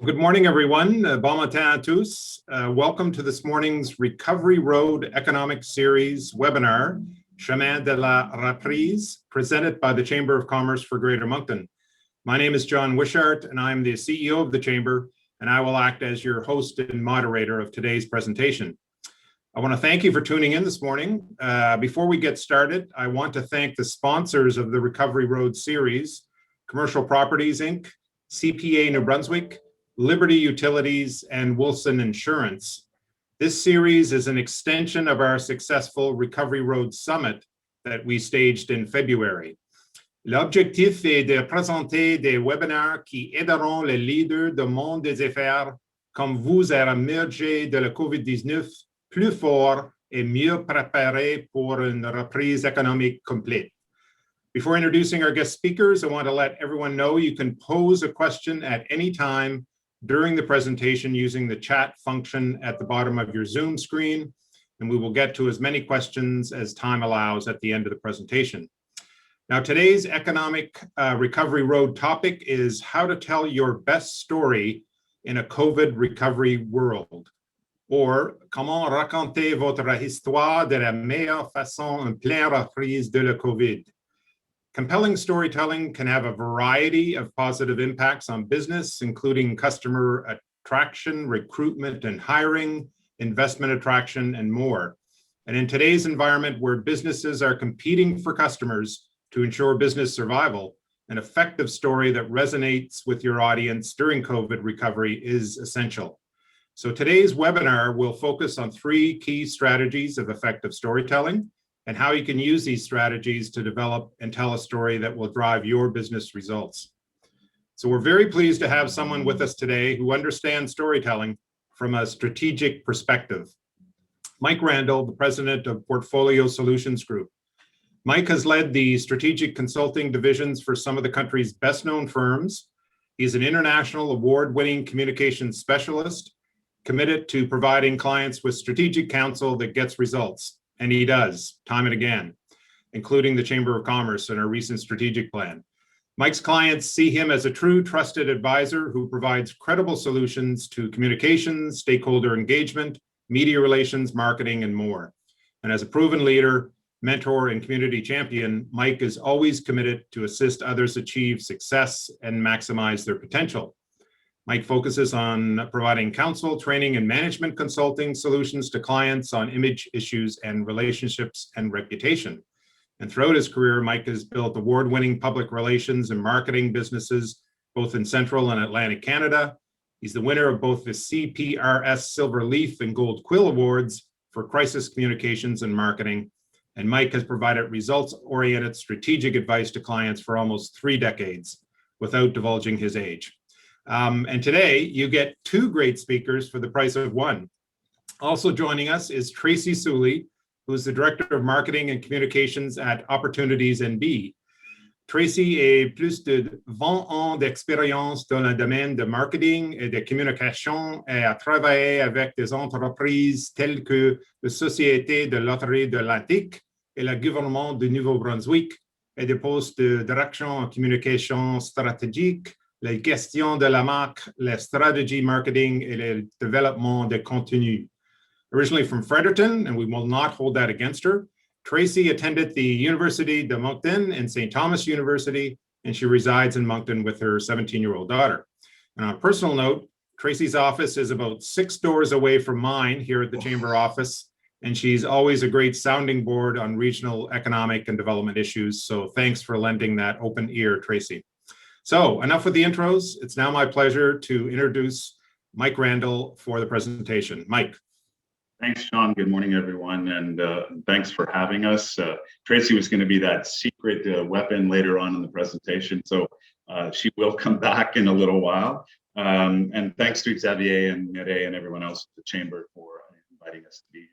Good morning, everyone. Bon matin à tous. Welcome to this morning's Recovery Road Economic Series webinar, Chemin de la Reprise, presented by the Chamber of Commerce for Greater Moncton. My name is John Wishart, and I'm the CEO of the Chamber, and I will act as your host and moderator of today's presentation. I want to thank you for tuning in this morning. Before we get started, I want to thank the sponsors of the Recovery Road series, Commercial Properties, Inc., CPA New Brunswick, Liberty Utilities, and Wilson Insurance. This series is an extension of our successful Recovery Road Summit that we staged in February. L'objectif est de présenter des webinaires qui aideront les leaders du monde des affaires comme vous à émerger de la COVID-19 plus fort et mieux préparé pour une reprise économique complète. Before introducing our guest speakers, I want to let everyone know you can pose a question at any time during the presentation using the chat function at the bottom of your Zoom screen, and we will get to as many questions as time allows at the end of the presentation. Now, today's Economic Recovery Road topic is how to tell your best story in a COVID recovery world, or comment raconter votre histoire de la meilleure façon en pleine reprise de la COVID. Compelling storytelling can have a variety of positive impacts on business, including customer attraction, recruitment and hiring, investment attraction, and more. And in today's environment where businesses are competing for customers to ensure business survival, an effective story that resonates with your audience during COVID recovery is essential. So today's webinar will focus on 3 key strategies of effective storytelling and how you can use these strategies to develop and tell a story that will drive your business results. So we're very pleased to have someone with us today who understands storytelling from a strategic perspective. Mike Randall, the president of Portfolio Solutions Group. Mike has led the strategic consulting divisions for some of the country's best-known firms. He's an international award-winning communications specialist, committed to providing clients with strategic counsel that gets results. And he does, time and again, including the Chamber of Commerce and our recent strategic plan. Mike's clients see him as a true trusted advisor who provides credible solutions to communications, stakeholder engagement, media relations, marketing, and more. And as a proven leader, mentor, and community champion, Mike is always committed to assist others achieve success and maximize their potential. Mike focuses on providing counsel, training, and management consulting solutions to clients on image issues and relationships and reputation. And throughout his career, Mike has built award-winning public relations and marketing businesses, both in Central and Atlantic Canada. He's the winner of both the CPRS Silver Leaf and Gold Quill Awards for crisis communications and marketing. And Mike has provided results-oriented strategic advice to clients for almost 3 decades without divulging his age. And today you get 2 great speakers for the price of 1. Also joining us is Tracy Sully, who's the Director of Marketing and Communications at Opportunities NB. Tracy a plus de 20 ans d'expérience dans le domaine de marketing et de communication et a travaillé avec des entreprises telles que la Société de loterie de l'Atlantique et le gouvernement du Nouveau-Brunswick et des postes de direction en communication stratégique, les questions de la marque, la strategy marketing, et le développement de contenu. Originally from Fredericton, and we will not hold that against her, Tracy attended the University de Moncton and St. Thomas University, and she resides in Moncton with her 17-year-old daughter. And on a personal note, Tracy's office is about 6 doors away from mine here at the Chamber office, and she's always a great sounding board on regional economic and development issues. So thanks for lending that open ear, Tracy. So enough with the intros. It's now my pleasure to introduce Mike Randall for the presentation. Mike. Thanks, Sean. Good morning, everyone, and thanks for having us. Tracy was going to be that secret weapon later on in the presentation, so she will come back in a little while. And thanks to Xavier and Mireille and everyone else at the Chamber for inviting us to be here.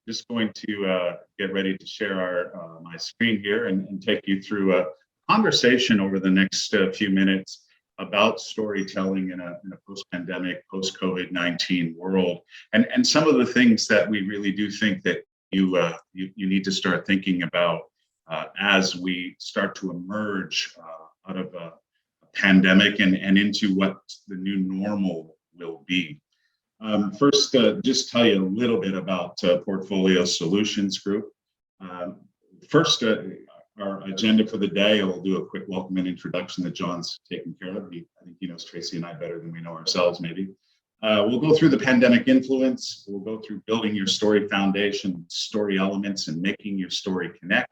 Just going to get ready to share my screen here and take you through a conversation over the next few minutes about storytelling in a post-pandemic, post-COVID-19 world, and some of the things that we really do think that you need to start thinking about as we start to emerge out of a pandemic and into what the new normal will be. First, just tell you a little bit about Portfolio Solutions Group. First, our agenda for the day, I'll do a quick welcome and introduction that John's taken care of. I think he knows Tracy and I better than we know ourselves, maybe. We'll go through the pandemic influence. We'll go through building your story foundation, story elements, and making your story connect.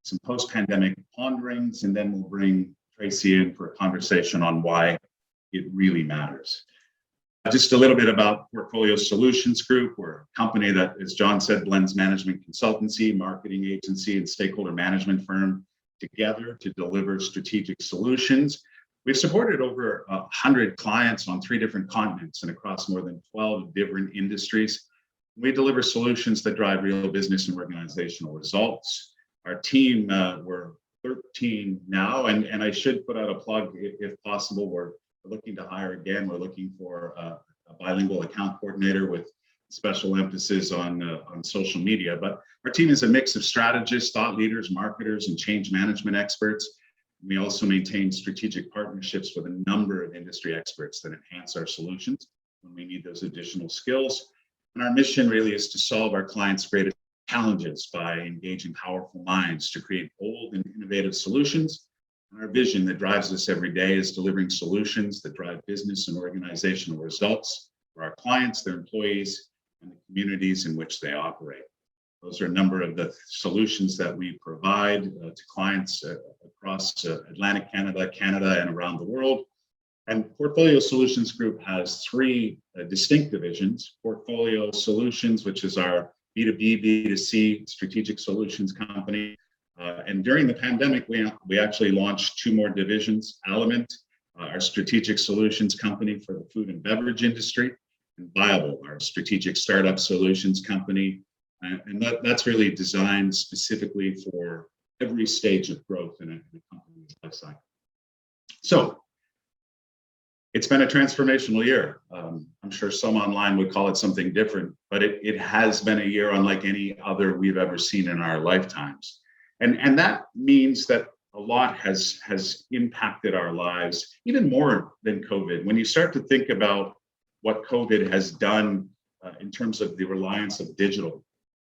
Some post-pandemic ponderings, and then we'll bring Tracy in for a conversation on why it really matters. Just a little bit about Portfolio Solutions Group. We're a company that, as John said, blends management consultancy, marketing agency, and stakeholder management firm together to deliver strategic solutions. We've supported over 100 clients on 3 different continents and across more than 12 different industries. We deliver solutions that drive real business and organizational results. Our team, we're 13 now, and I should put out a plug if possible. We're looking to hire again. We're looking for a bilingual account coordinator with special emphasis on social media. But our team is a mix of strategists, thought leaders, marketers, and change management experts. We also maintain strategic partnerships with a number of industry experts that enhance our solutions when we need those additional skills. And our mission really is to solve our clients' greatest challenges by engaging powerful minds to create bold and innovative solutions. And our vision that drives us every day is delivering solutions that drive business and organizational results for our clients, their employees, and the communities in which they operate. Those are a number of the solutions that we provide to clients across Atlantic Canada, and around the world. And Portfolio Solutions Group has 3 distinct divisions. Portfolio Solutions, which is our B2B, B2C strategic solutions company. And during the pandemic, we actually launched 2 more divisions: Element, our strategic solutions company for the food and beverage industry, and Viable, our strategic startup solutions company. And that's really designed specifically for every stage of growth in a company's life cycle. So it's been a transformational year. I'm sure some online would call it something different, but it has been a year unlike any other we've ever seen in our lifetimes. And that means that a lot has impacted our lives, even more than COVID. When you start to think about what COVID has done in terms of the reliance of digital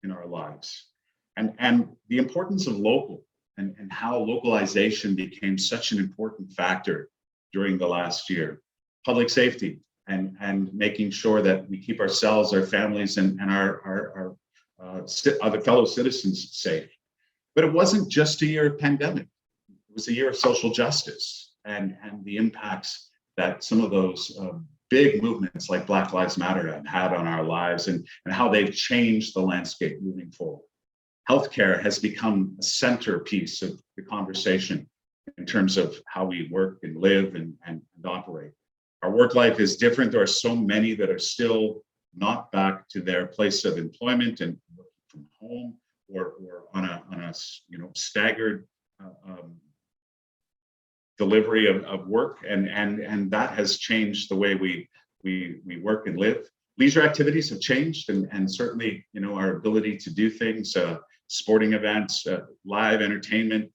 in our lives, and the importance of local, and how localization became such an important factor during the last year. Public safety, and making sure that we keep ourselves, our families, and our other fellow citizens safe. But it wasn't just a year of pandemic. It was a year of social justice and the impacts that some of those big movements like Black Lives Matter have had on our lives, and how they've changed the landscape moving forward. Healthcare has become a centerpiece of the conversation in terms of how we work and live and operate. Our work life is different. There are so many that are still not back to their place of employment and working from home, or on a staggered delivery of work, and that has changed the way we work and live. Leisure activities have changed, and certainly our ability to do things, sporting events, live entertainment,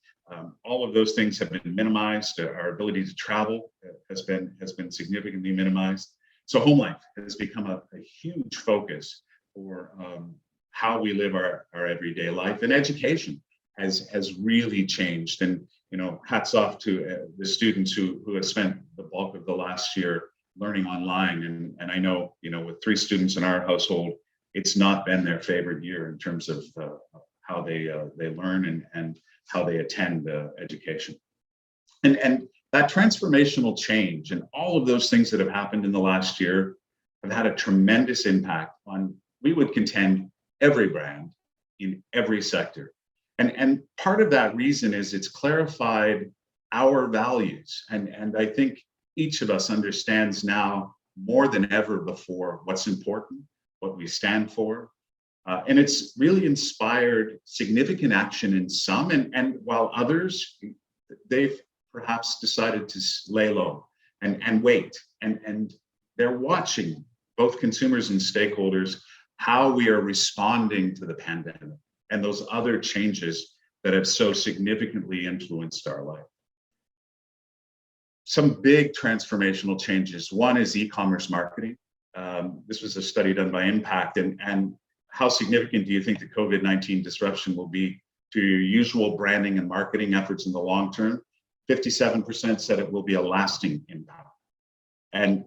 all of those things have been minimized. Our ability to travel has been significantly minimized. So home life has become a huge focus for how we live our everyday life, and education has really changed. And hats off to the students who have spent the bulk of the last year learning online. And I know with 3 students in our household, it's not been their favorite year in terms of how they learn and how they attend education. And that transformational change and all of those things that have happened in the last year have had a tremendous impact on, we would contend, every brand in every sector. And part of that reason is it's clarified our values. And I think each of us understands now more than ever before what's important, what we stand for. And it's really inspired significant action in some, and while others, they've perhaps decided to lay low and wait. And they're watching, both consumers and stakeholders, how we are responding to the pandemic and those other changes that have so significantly influenced our life. some big transformational changes. One is e-commerce marketing. This was a study done by Impact, and how significant do you think the COVID-19 disruption will be to your usual branding and marketing efforts in the long term? 57% said it will be a lasting impact. And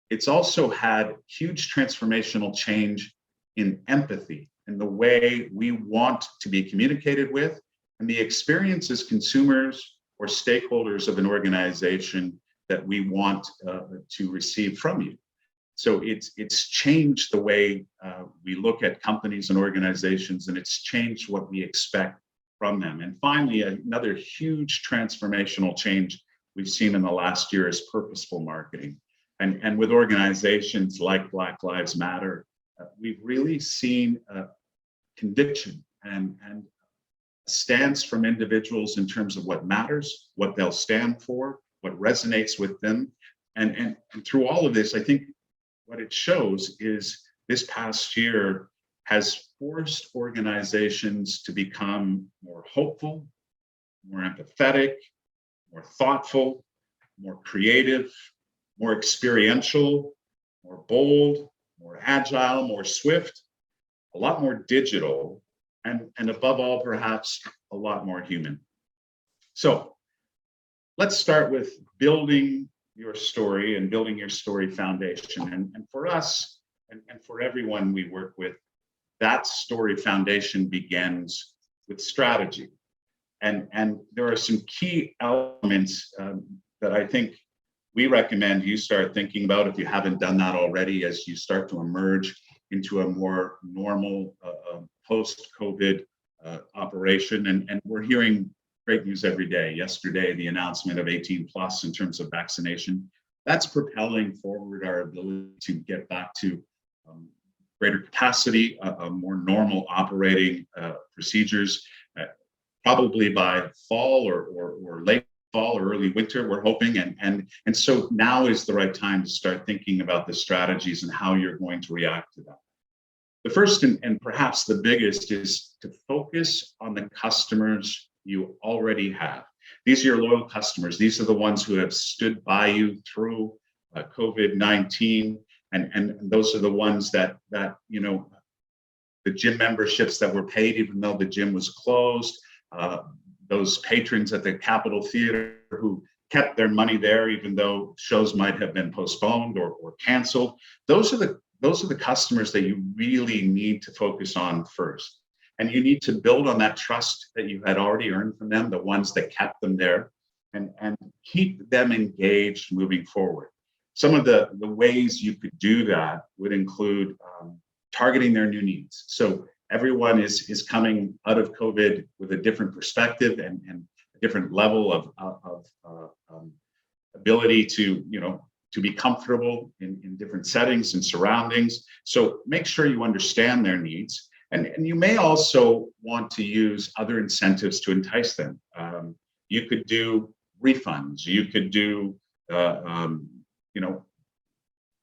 it's also had huge transformational change in empathy, in the way we want to be communicated with, and the experience as consumers or stakeholders of an organization that we want to receive from you. So it's changed the way we look at companies and organizations, and it's changed what we expect from them. And finally, another huge transformational change we've seen in the last year is purposeful marketing. And with organizations like Black Lives Matter, we've really seen conviction and a stance from individuals in terms of what matters, what they'll stand for, what resonates with them. And through all of this, I think what it shows is this past year has forced organizations to become more hopeful, more empathetic, more thoughtful, more creative, more experiential, more bold, more agile, more swift, a lot more digital, and above all, perhaps a lot more human. So let's start with building your story and building your story foundation. And for us, and for everyone we work with, that story foundation begins with strategy. And there are some key elements that I think we recommend you start thinking about if you haven't done that already, as you start to emerge into a more normal post-COVID operation. And we're hearing great news every day. Yesterday, the announcement of 18 plus in terms of vaccination, that's propelling forward our ability to get back to greater capacity, more normal operating procedures, probably by fall or late fall or early winter, we're hoping. And so now is the right time to start thinking about the strategies and how you're going to react to that. The first and perhaps the biggest is to focus on the customers you already have. These are your loyal customers. These are the ones who have stood by you through COVID-19. And those are the ones that you know, the gym memberships that were paid even though the gym was closed, those patrons at the Capitol Theater who kept their money there even though shows might have been postponed or canceled. Those are the customers that you really need to focus on first. And you need to build on that trust that you had already earned from them, the ones that kept them there, and keep them engaged moving forward. Some of the ways you could do that would include targeting their new needs. So everyone is coming out of COVID with a different perspective and a different level of ability to, you know, to be comfortable in different settings and surroundings. So make sure you understand their needs. And you may also want to use other incentives to entice them. You could do refunds. You could do, you know,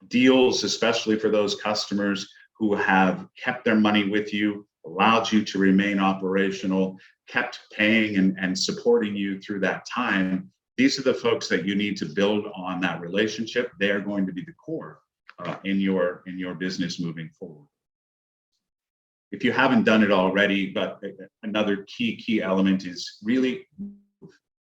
deals, especially for those customers who have kept their money with you, allowed you to remain operational, kept paying and supporting you through that time. These are the folks that you need to build on that relationship. They are going to be the core in your business moving forward. If you haven't done it already, but another key element is really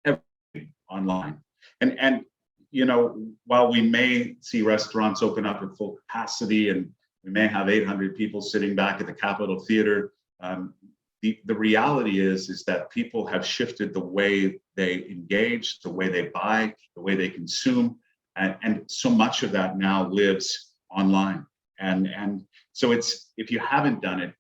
everything online. And you know, while we may see restaurants open up at full capacity and we may have 800 people sitting back at the Capitol Theater, the reality is that people have shifted the way they engage, the way they buy, the way they consume, and so much of that now lives online. And so it's, if you haven't done it,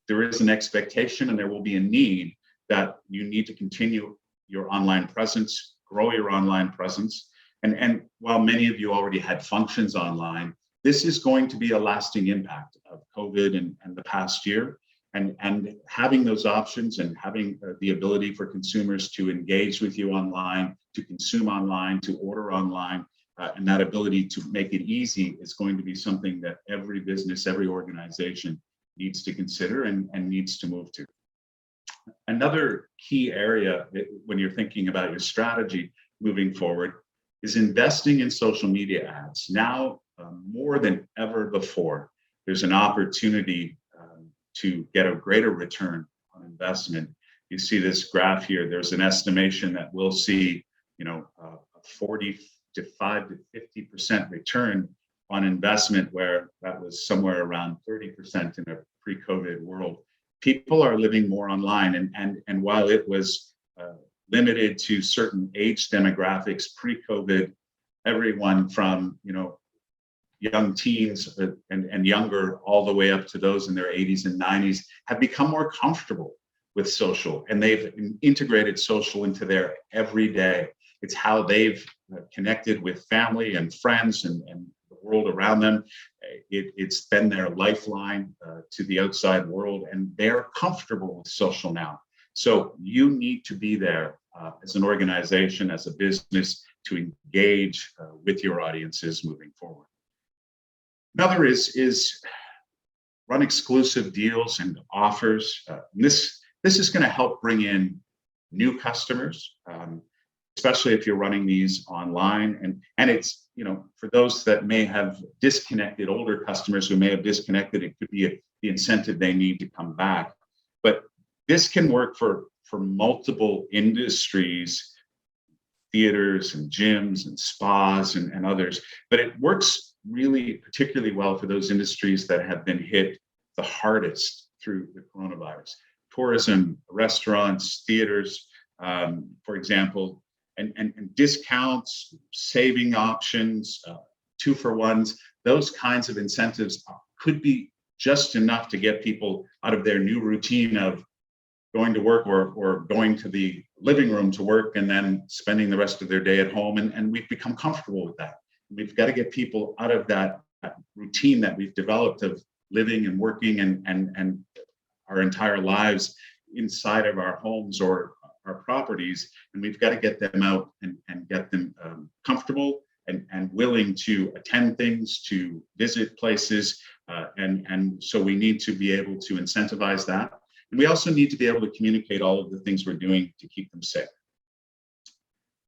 there is an expectation and there will be a need that you need to continue your online presence, grow your online presence. And while many of you already had functions online, this is going to be a lasting impact of COVID and the past year. And having those options and having the ability for consumers to engage with you online, to consume online, to order online, and that ability to make it easy is going to be something that every business, every organization needs to consider and needs to move to. Another key area when you're thinking about your strategy moving forward is investing in social media ads. Now, more than ever before, there's an opportunity to get a greater return on investment. You see this graph here. There's an estimation that we'll see, a 45 to 50% return on investment, where that was somewhere around 30% in a pre-COVID world. People are living more online, and while it was limited to certain age demographics pre-COVID, everyone from young teens and younger all the way up to those in their 80s and 90s have become more comfortable with social, and they've integrated social into their everyday. It's how they've connected with family and friends and the world around them. It's been their lifeline to the outside world, and they're comfortable with social now. So you need to be there as an organization, as a business, to engage with your audiences moving forward. Another is run exclusive deals and offers. This is going to help bring in new customers, especially if you're running these online. And it's, for those that may have disconnected, older customers who may have disconnected, it could be the incentive they need to come back. But this can work for multiple industries, theaters and gyms and spas and others, but it works really particularly well for those industries that have been hit the hardest through the coronavirus. Tourism, restaurants, theaters, for example, and discounts, saving options, 2-for-1s, those kinds of incentives could be just enough to get people out of their new routine of going to work or going to the living room to work and then spending the rest of their day at home. And we've become comfortable with that. We've got to get people out of that routine that we've developed of living and working and our entire lives inside of our homes or our properties. And we've got to get them out and get them comfortable and willing to attend things, to visit places. And so we need to be able to incentivize that. And we also need to be able to communicate all of the things we're doing to keep them safe.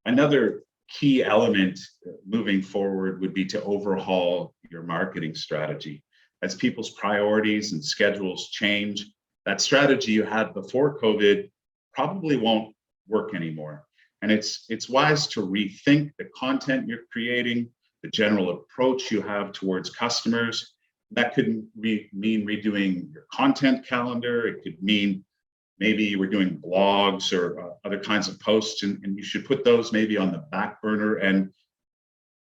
Another key element moving forward would be to overhaul your marketing strategy. As people's priorities and schedules change, that strategy you had before COVID probably won't work anymore. And it's wise to rethink the content you're creating, the general approach you have towards customers. That could mean redoing your content calendar. It could mean maybe you were doing blogs or other kinds of posts, and you should put those maybe on the back burner and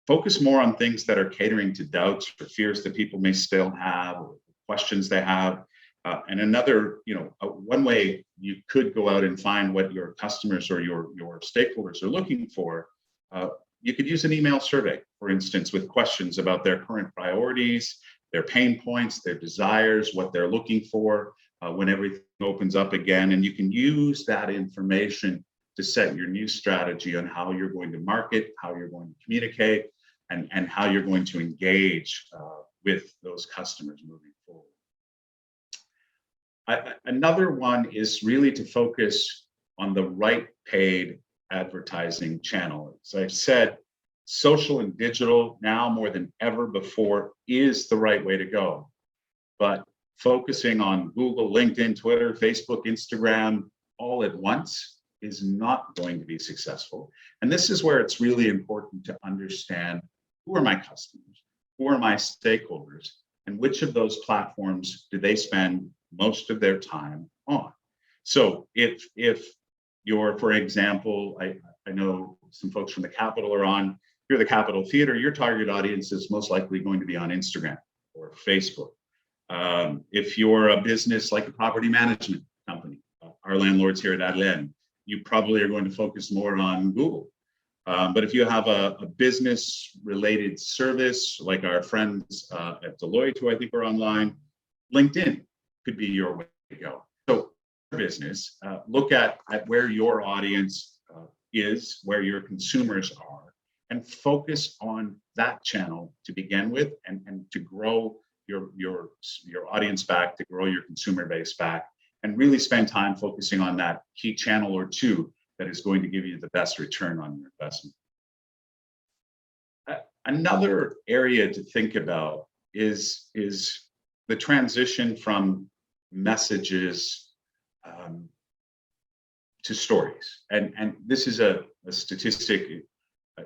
focus more on things that are catering to doubts or fears that people may still have, or questions they have. And another, one way you could go out and find what your customers or your stakeholders are looking for, you could use an email survey, for instance, with questions about their current priorities, their pain points, their desires, what they're looking for when everything opens up again. And you can use that information to set your new strategy on how you're going to market, how you're going to communicate, and how you're going to engage with those customers moving forward. Another one is really to focus on the right paid advertising channel. As I've said, social and digital now more than ever before is the right way to go. But focusing on Google, LinkedIn, Twitter, Facebook, Instagram all at once is not going to be successful. And this is where it's really important to understand who are my customers, who are my stakeholders, and which of those platforms do they spend most of their time on. So if you're, for example, I know some folks from the Capitol are on, you're the Capitol Theater, your target audience is most likely going to be on Instagram or Facebook. If you're a business like a property management company, our landlords here at Adelaide, you probably are going to focus more on Google. But if you have a business related service like our friends at Deloitte, who I think are online, LinkedIn could be your way to go. So business, look at where your audience is, where your consumers are, and focus on that channel to begin with, and to grow your audience back, to grow your consumer base back, and really spend time focusing on that key channel or two that is going to give you the best return on your investment. Another area to think about is the transition from messages to stories. And this is a statistic,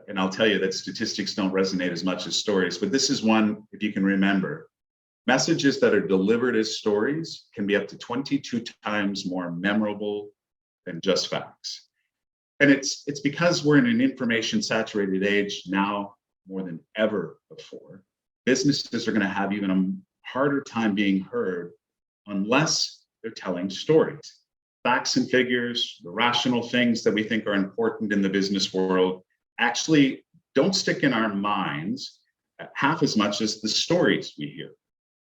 and I'll tell you that statistics don't resonate as much as stories, but this is one, if you can remember, messages that are delivered as stories can be up to 22 times more memorable than just facts. And it's because we're in an information saturated age now more than ever before. Businesses are going to have even a harder time being heard unless they're telling stories. Facts and figures, the rational things that we think are important in the business world actually don't stick in our minds half as much as the stories we hear.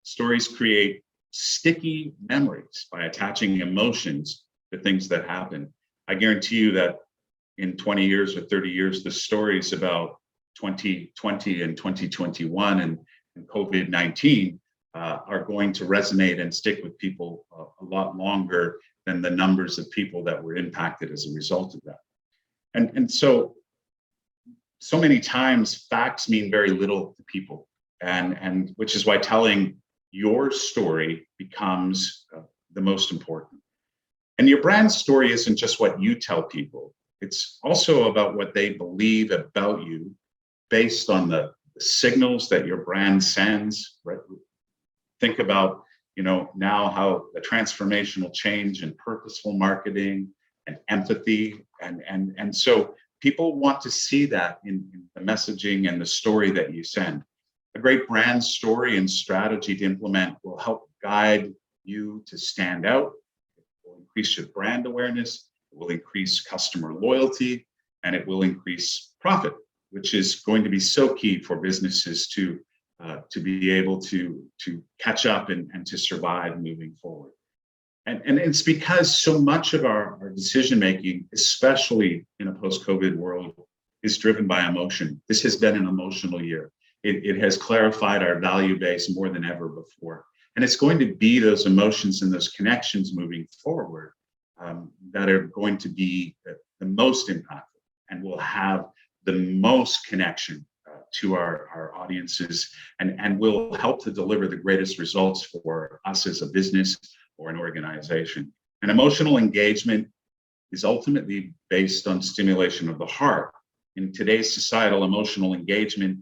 Stories create sticky memories by attaching emotions to things that happen. I guarantee you that in 20 years or 30 years, the stories about 2020 and 2021 and COVID-19 are going to resonate and stick with people a lot longer than the numbers of people that were impacted as a result of that. And so many times facts mean very little to people, and which is why telling your story becomes the most important. And your brand story isn't just what you tell people. It's also about what they believe about you based on the signals that your brand sends, right? Think about, now how the transformational change and purposeful marketing and empathy. And so people want to see that in the messaging and the story that you send. A great brand story and strategy to implement will help guide you to stand out. It will increase your brand awareness. It will increase customer loyalty, and it will increase profit, which is going to be so key for businesses to be able to catch up and to survive moving forward. And it's because so much of our decision making, especially in a post-COVID world, is driven by emotion. This has been an emotional year. It has clarified our value base more than ever before. And it's going to be those emotions and those connections moving forward that are going to be the most impactful and will have the most connection to our audiences and will help to deliver the greatest results for us as a business or an organization. And emotional engagement is ultimately based on stimulation of the heart. In today's societal emotional engagement,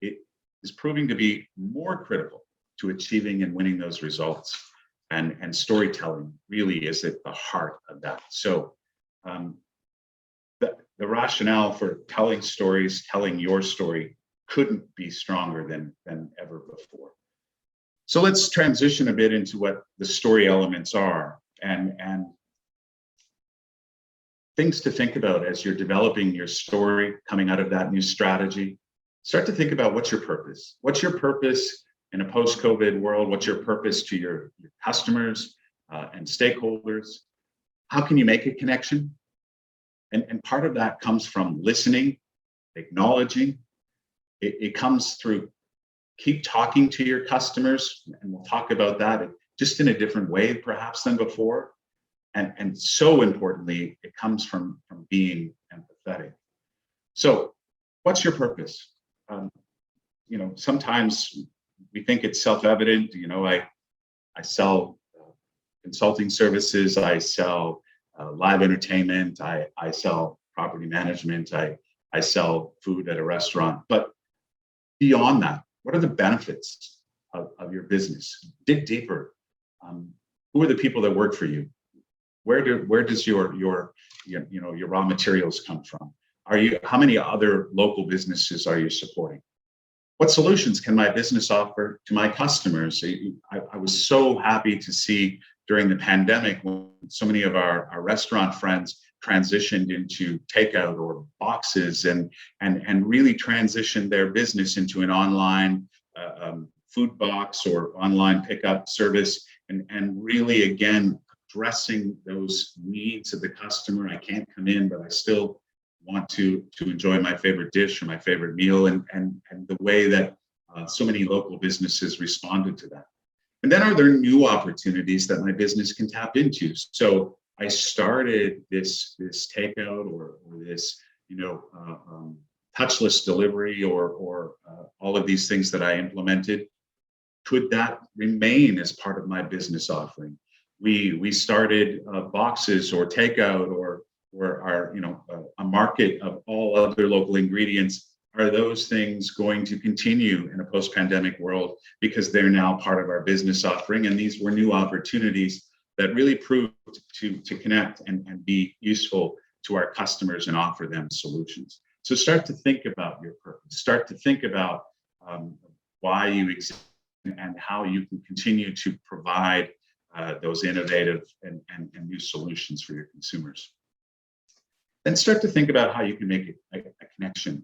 it is proving to be more critical to achieving and winning those results. And storytelling really is at the heart of that. So the rationale for telling stories, telling your story, couldn't be stronger than ever before. So let's transition a bit into what the story elements are and things to think about as you're developing your story coming out of that new strategy. Start to think about what's your purpose. What's your purpose in a post-COVID world? What's your purpose to your customers and stakeholders? How can you make a connection? And part of that comes from listening, acknowledging. It comes through keep talking to your customers, and we'll talk about that just in a different way perhaps than before. And so importantly, it comes from being empathetic. So what's your purpose? Sometimes we think it's self-evident. I sell consulting services, I sell live entertainment, I sell property management, I sell food at a restaurant. But beyond that, what are the benefits of your business? Dig deeper. Who are the people that work for you? Where does your raw materials come from? How many other local businesses are you supporting? What solutions can my business offer to my customers? I was so happy to see during the pandemic when so many of our restaurant friends transitioned into takeout or boxes and really transitioned their business into an online food box or online pickup service and really, again, addressing those needs of the customer. I can't come in, but I still want to enjoy my favorite dish or my favorite meal and the way that so many local businesses responded to that. And then are there new opportunities that my business can tap into? So I started this takeout or this touchless delivery or all of these things that I implemented, could that remain as part of my business offering? We started boxes or takeout or our, a market of all other local ingredients. Are those things going to continue in a post-pandemic world because they're now part of our business offering? And these were new opportunities that really proved to connect and be useful to our customers and offer them solutions. So start to think about your purpose. Start to think about why you exist and how you can continue to provide those innovative and new solutions for your consumers. Then start to think about how you can make it a connection.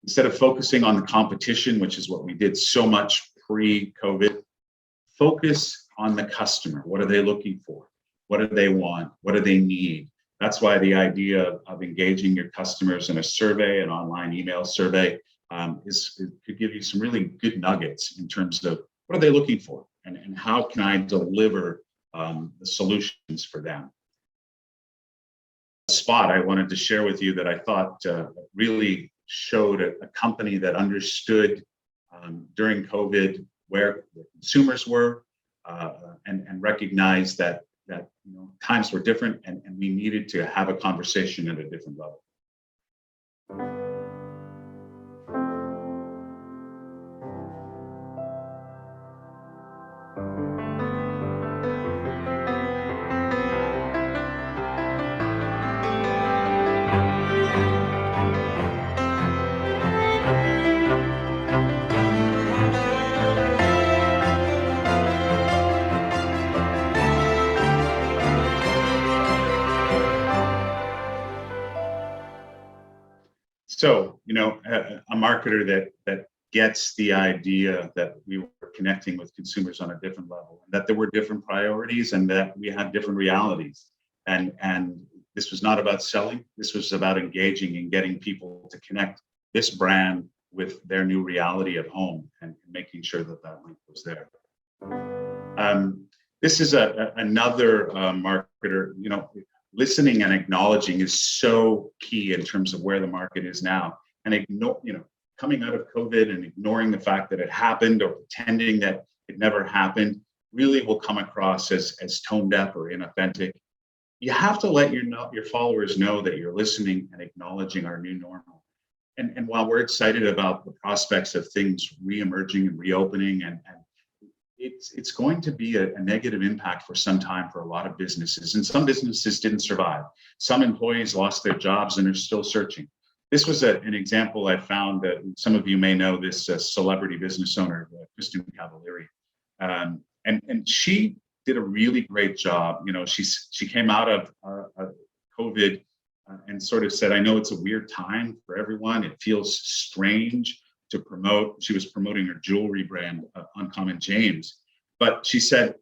Instead of focusing on the competition, which is what we did so much pre-COVID, focus on the customer. What are they looking for? What do they want? What do they need? That's why the idea of engaging your customers in a survey, an online email survey, could give you some really good nuggets in terms of what are they looking for and how can I deliver the solutions for them. Spot I wanted to share with you that I thought really showed a company that understood during COVID where the consumers were and recognized that times were different and we needed to have a conversation at a different level. So, a marketer that gets the idea that we were connecting with consumers on a different level, that there were different priorities and that we had different realities. And this was not about selling. This was about engaging and getting people to connect this brand with their new reality at home and making sure that link was there. This is another marketer, listening and acknowledging is so key in terms of where the market is now. And coming out of COVID and ignoring the fact that it happened or pretending that it never happened really will come across as tone deaf or inauthentic. You have to let your followers know that you're listening and acknowledging our new normal. And while we're excited about the prospects of things reemerging and reopening, and it's going to be a negative impact for some time for a lot of businesses. And some businesses didn't survive. Some employees lost their jobs and are still searching. This was an example I found that some of you may know this celebrity business owner, Kristen Cavalieri. And she did a really great job. She came out of COVID and sort of said, I know it's a weird time for everyone. It feels strange to promote. She was promoting her jewelry brand, Uncommon James. But she said,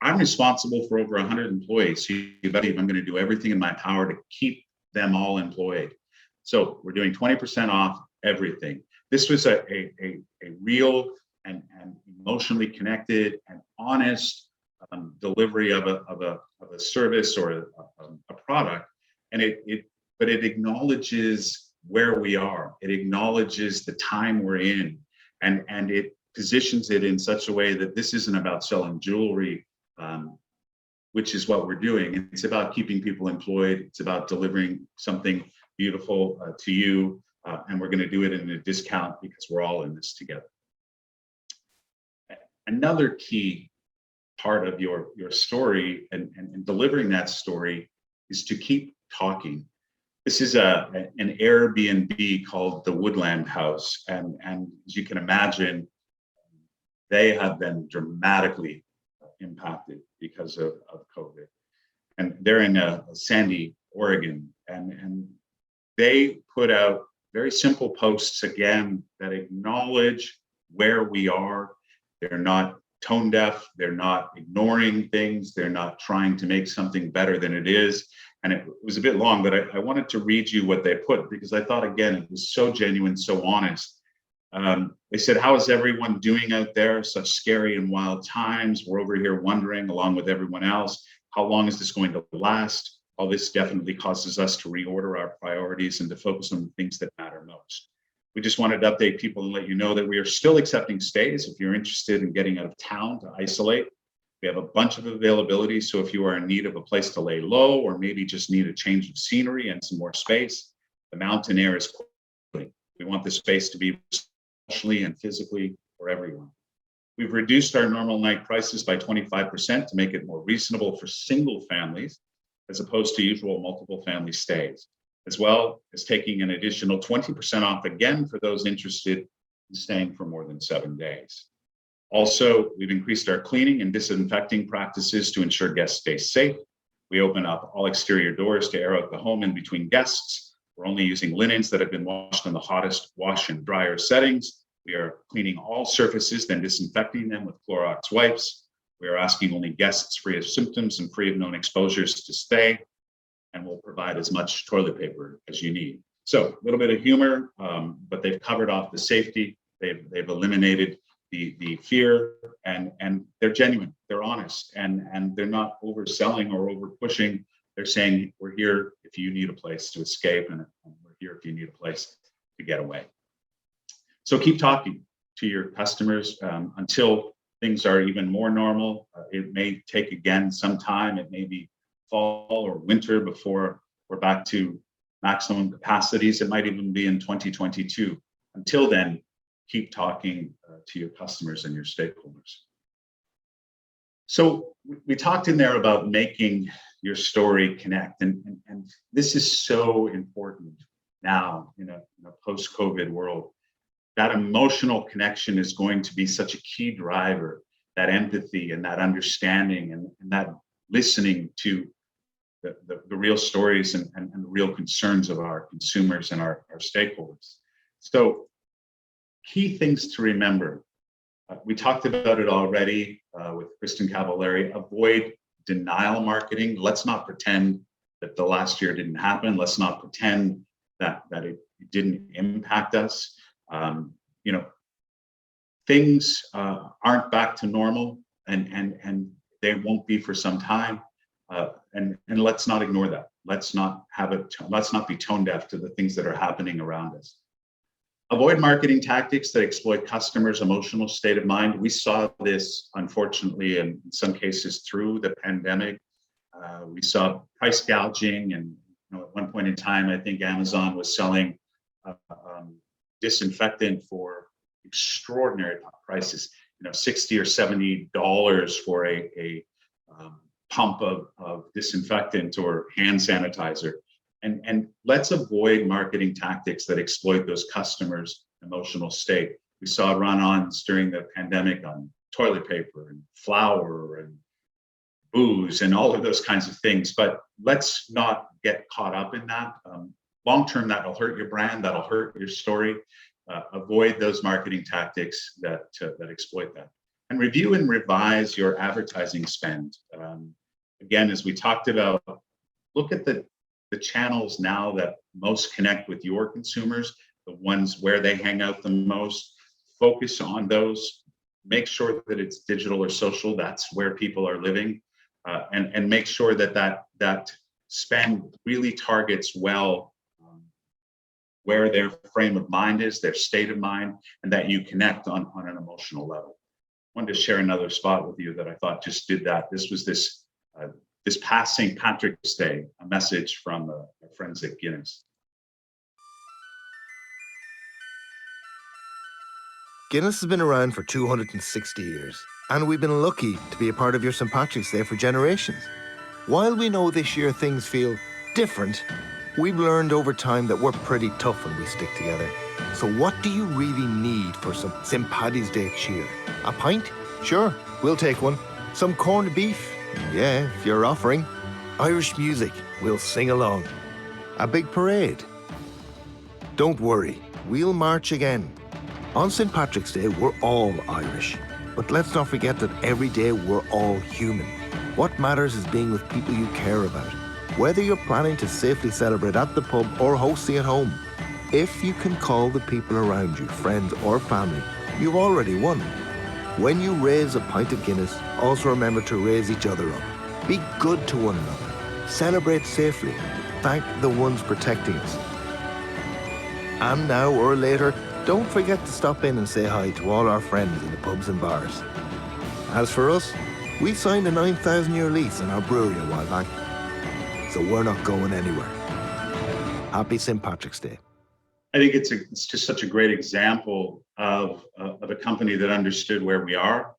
I'm responsible for over 100 employees. So you bet I'm going to do everything in my power to keep them all employed. So we're doing 20% off everything. This was a real and emotionally connected and honest delivery of a service or a product. And but it acknowledges where we are. It acknowledges the time we're in, and it positions it in such a way that this isn't about selling jewelry, which is what we're doing. It's about keeping people employed. It's about delivering something beautiful to you, and we're going to do it in a discount because we're all in this together. Another key part of your story and delivering that story is to keep talking. This is an Airbnb called the Woodland House, and as you can imagine, they have been dramatically impacted because of COVID. And they're in Sandy, Oregon, and they put out very simple posts again that acknowledge where we are. They're not tone deaf. They're not ignoring things. They're not trying to make something better than it is. And it was a bit long, but I wanted to read you what they put because I thought, again, it was so genuine, so honest. They said, how is everyone doing out there? Such scary and wild times. We're over here wondering, along with everyone else, how long is this going to last? All this definitely causes us to reorder our priorities and to focus on the things that matter most. We just wanted to update people and let you know that we are still accepting stays if you're interested in getting out of town to isolate. We have a bunch of availability, so if you are in need of a place to lay low or maybe just need a change of scenery and some more space, the mountain air is quality. We want the space to be socially and physically for everyone. We've reduced our normal night prices by 25% to make it more reasonable for single families as opposed to usual multiple family stays, as well as taking an additional 20% off again for those interested in staying for more than 7 days. Also, we've increased our cleaning and disinfecting practices to ensure guests stay safe. We open up all exterior doors to air out the home in between guests. We're only using linens that have been washed in the hottest wash and dryer settings. We are cleaning all surfaces, then disinfecting them with Clorox wipes. We are asking only guests free of symptoms and free of known exposures to stay, and we'll provide as much toilet paper as you need. So a little bit of humor, but they've covered off the safety. They've eliminated the fear, and they're genuine, they're honest, and they're not overselling or over pushing. They're saying, we're here if you need a place to escape, and we're here if you need a place to get away. So keep talking to your customers until things are even more normal. It may take again some time. It may be fall or winter before we're back to maximum capacities. It might even be in 2022. Until then, keep talking to your customers and your stakeholders. So we talked in there about making your story connect, and this is so important now in a post-COVID world. That emotional connection is going to be such a key driver, that empathy and that understanding and that listening to the real stories and the real concerns of our consumers and our stakeholders. So key things to remember. We talked about it already with Kristen Cavallari. Avoid denial marketing. Let's not pretend that the last year didn't happen. Let's not pretend that it didn't impact us. Things aren't back to normal, and they won't be for some time. And let's not ignore that. Let's not be tone deaf to the things that are happening around us. Avoid marketing tactics that exploit customers' emotional state of mind. We saw this, unfortunately, in some cases through the pandemic. We saw price gouging, and at one point in time, I think Amazon was selling disinfectant for extraordinary prices. $60 or $70 for a pump of disinfectant or hand sanitizer. And let's avoid marketing tactics that exploit those customers' emotional state. We saw run-ons during the pandemic on toilet paper and flour and booze and all of those kinds of things. But let's not get caught up in that. Long-term, that'll hurt your brand, that'll hurt your story. Avoid those marketing tactics that exploit that. And review and revise your advertising spend. Again, as we talked about, look at the channels now that most connect with your consumers, the ones where they hang out the most. Focus on those. Make sure that it's digital or social. That's where people are living, and make sure that spend really targets well where their frame of mind is, their state of mind, and that you connect on an emotional level. I wanted to share another spot with you that I thought just did that. This was this past St. Patrick's Day, a message from our friends at Guinness. Guinness has been around for 260 years, and we've been lucky to be a part of your St. Patrick's Day for generations. While we know this year things feel different, we've learned over time that we're pretty tough when we stick together. So what do you really need for some St. Paddy's Day cheer? A pint? Sure, we'll take one. Some corned beef? Yeah, if you're offering. Irish music? We'll sing along. A big parade? Don't worry, we'll march again. On St. Patrick's Day, we're all Irish. But let's not forget that every day we're all human. What matters is being with people you care about. Whether you're planning to safely celebrate at the pub or hosting at home, if you can call the people around you, friends or family, you've already won. When you raise a pint of Guinness, also remember to raise each other up. Be good to one another. Celebrate safely. Thank the ones protecting us. And now or later, don't forget to stop in and say hi to all our friends in the pubs and bars. As for us, we signed a 9,000-year lease on our brewery a while back, so we're not going anywhere. Happy St. Patrick's Day. I think it's just such a great example of a company that understood where we are.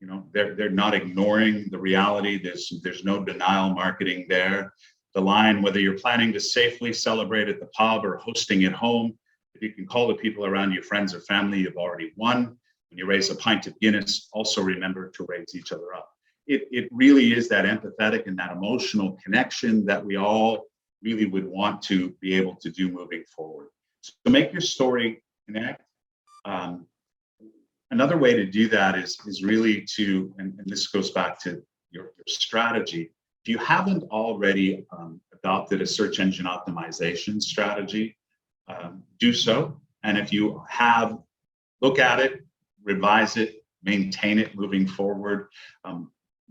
You know, they're not ignoring the reality. There's no denial marketing there. The line, whether you're planning to safely celebrate at the pub or hosting at home, if you can call the people around you friends or family, you've already won. When you raise a pint of Guinness, also remember to raise each other up. It really is that empathetic and that emotional connection that we all really would want to be able to do moving forward. So make your story connect. Another way to do that is really to, and this goes back to your strategy. If you haven't already adopted a search engine optimization strategy, do so. And if you have, look at it, revise it, maintain it moving forward.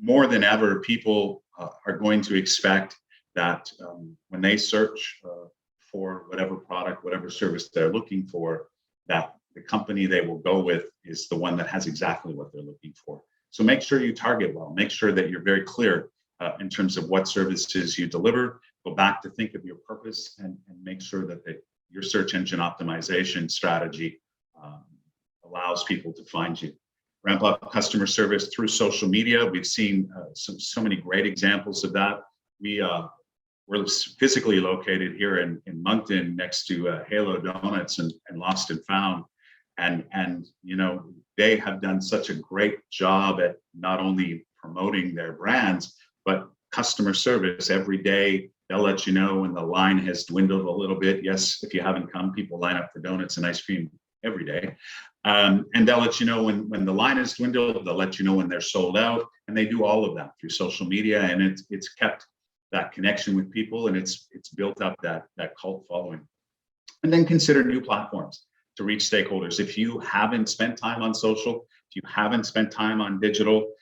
More than ever, people are going to expect that when they search for whatever product, whatever service they're looking for, that the company they will go with is the one that has exactly what they're looking for. So make sure you target well, make sure that you're very clear in terms of what services you deliver. Go back to think of your purpose and make sure that your search engine optimization strategy allows people to find you. Ramp up customer service through social media. We've seen so many great examples of that. We're physically located here in Moncton next to Halo Donuts and Lost and Found. And you know, they have done such a great job at not only promoting their brands, but customer service. Every day, they'll let you know when the line has dwindled a little bit. Yes, if you haven't come, people line up for donuts and ice cream every day. And they'll let you know when the line has dwindled, they'll let you know when they're sold out. And they do all of that through social media, and it's kept that connection with people, and it's built up that cult following. And then consider new platforms to reach stakeholders. If you haven't spent time on social, if you haven't spent time on digital,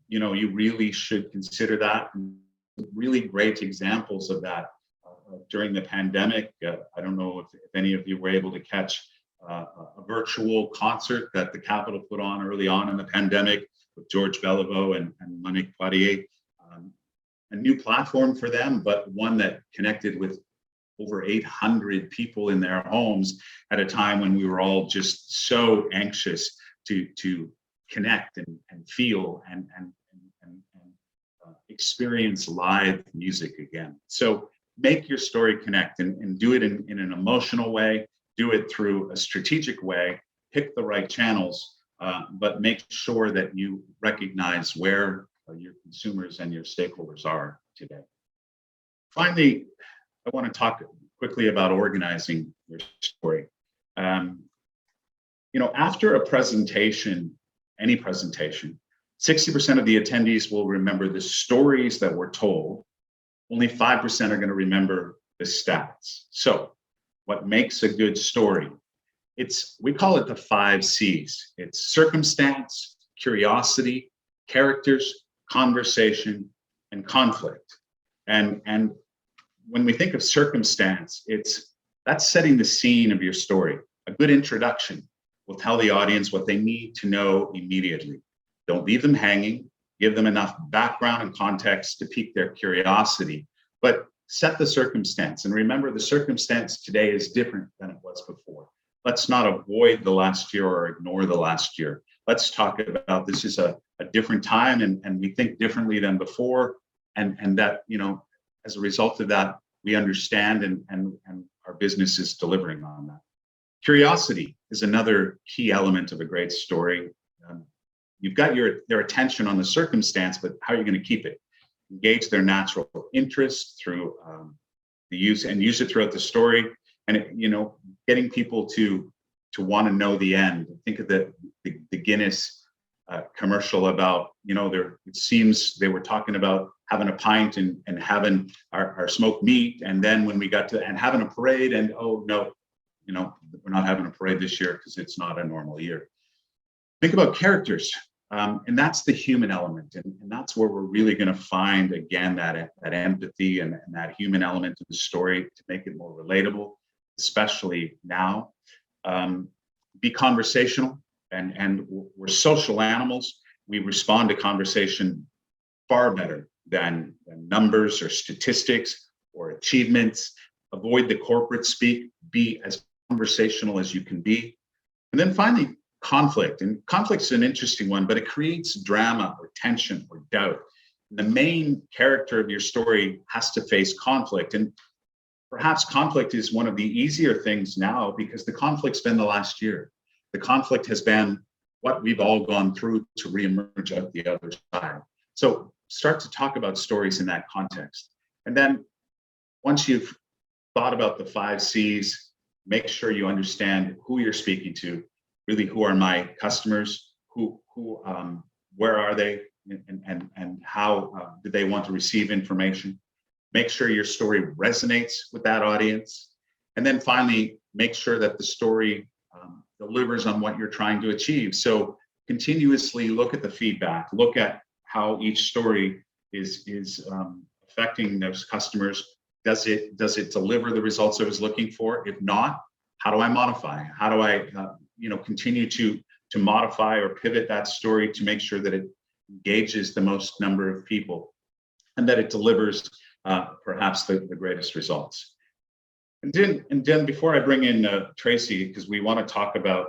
you know, you really should consider that. Really great examples of that during the pandemic. I don't know if any of you were able to catch a virtual concert that the Capitol put on early on in the pandemic with George Beliveau and Monique Poirier. A new platform for them, but one that connected with over 800 people in their homes at a time when we were all just so anxious to connect and feel and experience live music again. So make your story connect and do it in an emotional way, do it through a strategic way, pick the right channels, but make sure that you recognize where your consumers and your stakeholders are today. Finally, I want to talk quickly about organizing your story. You know, after a presentation, any presentation, 60% of the attendees will remember the stories that were told. Only 5% are going to remember the stats. So what makes a good story? We call it the 5 C's. It's circumstance, curiosity, characters, conversation, and conflict. And when we think of circumstance, that's setting the scene of your story. A good introduction will tell the audience what they need to know immediately. Don't leave them hanging. Give them enough background and context to pique their curiosity, but set the circumstance. And remember, the circumstance today is different than it was before. Let's not avoid the last year or ignore the last year. Let's talk about this is a different time, and we think differently than before. And that, you know, as a result of that, we understand and our business is delivering on that. Curiosity is another key element of a great story. You've got their attention on the circumstance, but how are you going to keep it? Engage their natural interest through the use it throughout the story, and you know, getting people to want to know the end. Think of the Guinness commercial about, you know, it seems they were talking about having a pint and having our smoked meat, and then when we got to and having a parade, and oh no, you know, we're not having a parade this year because it's not a normal year. Think about characters, and that's the human element, and that's where we're really going to find again that empathy and that human element of the story to make it more relatable. especially now. Be conversational, and we're social animals. We respond to conversation far better than numbers or statistics or achievements. Avoid the corporate speak. Be as conversational as you can be. And then finally, conflict. And conflict's an interesting one, but it creates drama or tension or doubt. The main character of your story has to face conflict. And perhaps conflict is one of the easier things now because the conflict's been the last year. The conflict has been what we've all gone through to reemerge out the other side. So start to talk about stories in that context. And then once you've thought about the 5 C's, make sure you understand who you're speaking to. Really, who are my customers? Where are they? And how do they want to receive information? Make sure your story resonates with that audience. And then finally, make sure that the story delivers on what you're trying to achieve. So continuously look at the feedback, look at how each story is affecting those customers. Does it deliver the results I was looking for? If not, how do I modify? How do I continue to modify or pivot that story to make sure that it engages the most number of people and that it delivers perhaps the greatest results. And then before I bring in Tracy, because we want to talk about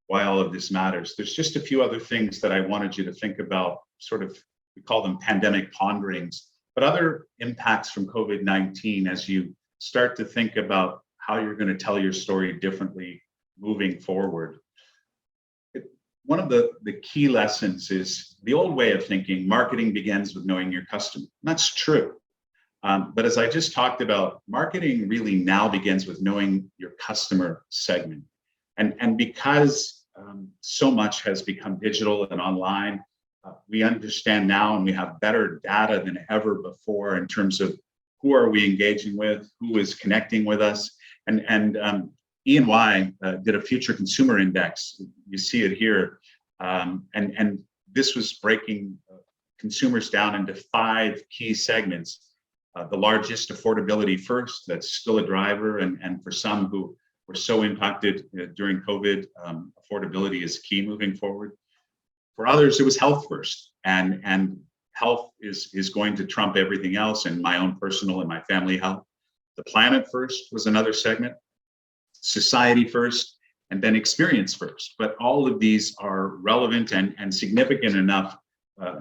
why all of this matters, there's just a few other things that I wanted you to think about, sort of, we call them pandemic ponderings, but other impacts from COVID-19 as you start to think about how you're going to tell your story differently moving forward. One of the key lessons is the old way of thinking, marketing begins with knowing your customer. And that's true. But as I just talked about, marketing really now begins with knowing your customer segment. And because so much has become digital and online, we understand now and we have better data than ever before in terms of who are we engaging with, who is connecting with us. And E&Y did a future consumer index. You see it here. And this was breaking consumers down into 5 key segments. The largest, affordability first, that's still a driver. And for some who were so impacted during COVID, affordability is key moving forward. For others, it was health first. And health is going to trump everything else, and my own personal and my family health. The planet first was another segment. Society first, and then experience first. But all of these are relevant and significant enough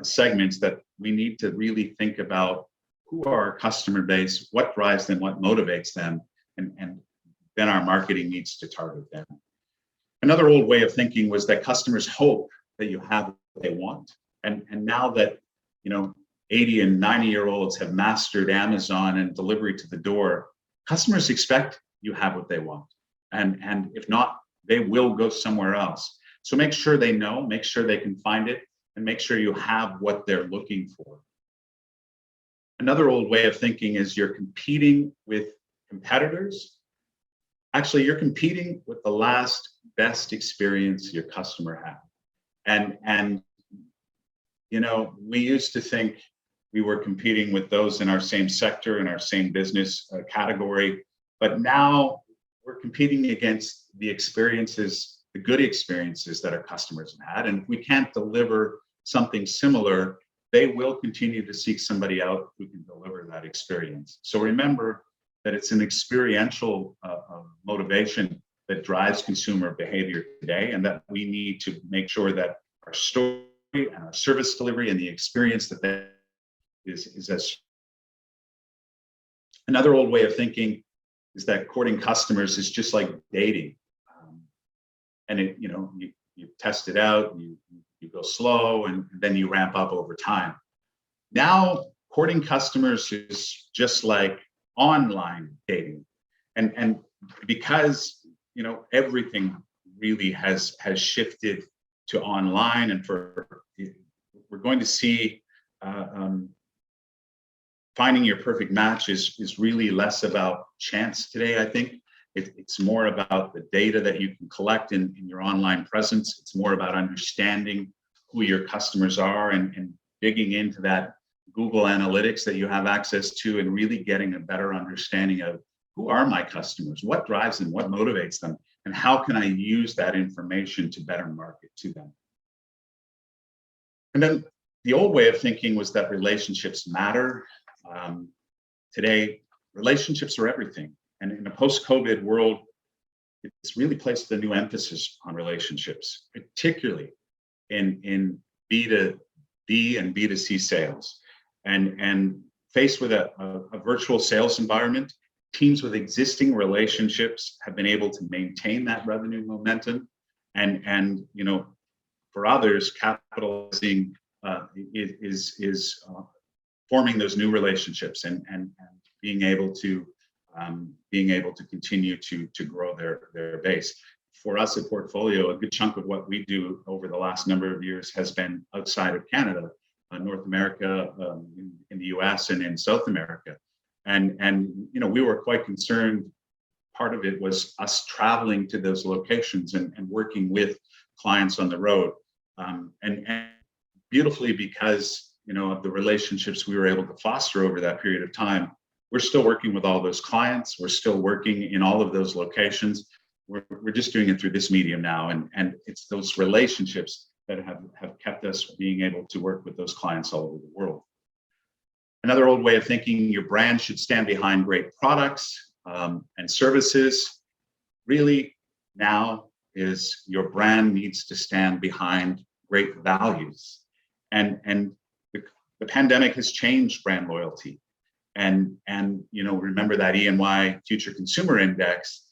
segments that we need to really think about who are our customer base, what drives them, what motivates them, and then our marketing needs to target them. Another old way of thinking was that customers hope that you have what they want. And now that 80 and 90-year-olds have mastered Amazon and delivery to the door, customers expect you have what they want. And if not, they will go somewhere else. So make sure they know, make sure they can find it, and make sure you have what they're looking for. Another old way of thinking is you're competing with competitors. Actually, you're competing with the last best experience your customer had. And we used to think we were competing with those in our same sector, in our same business category, but now we're competing against the experiences, the good experiences that our customers have had. And if we can't deliver something similar, they will continue to seek somebody out who can deliver that experience. So remember that it's an experiential motivation that drives consumer behavior today, and that we need to make sure that our story and our service delivery and the experience that is as. Another old way of thinking is that courting customers is just like dating, and you test it out, you go slow, and then you ramp up over time. Now, courting customers is just like online dating, and because everything really has shifted to online, and we're going to see finding your perfect match is really less about chance today. I think it's more about the data that you can collect in your online presence. It's more about understanding who your customers are and digging into that Google Analytics that you have access to, and really getting a better understanding of who are my customers? What drives them? What motivates them? And how can I use that information to better market to them? And then the old way of thinking was that relationships matter. Today, relationships are everything. And in a post-COVID world, it's really placed a new emphasis on relationships, particularly in B2B and B2C sales. And faced with a virtual sales environment, teams with existing relationships have been able to maintain that revenue momentum. And you know, for others, capitalizing is forming those new relationships and being able to continue to grow their base. For us at Portfolio, a good chunk of what we do over the last number of years has been outside of Canada, North America, in the US and in South America. And you know, we were quite concerned. Part of it was us traveling to those locations and working with clients on the road. And beautifully, because you know of the relationships we were able to foster over that period of time, we're still working with all those clients. We're still working in all of those locations. We're just doing it through this medium now, and it's those relationships that have kept us being able to work with those clients all over the world. Another old way of thinking, your brand should stand behind great products and services. Really, now is your brand needs to stand behind great values. And the pandemic has changed brand loyalty. And you know, remember that E&Y Future Consumer Index.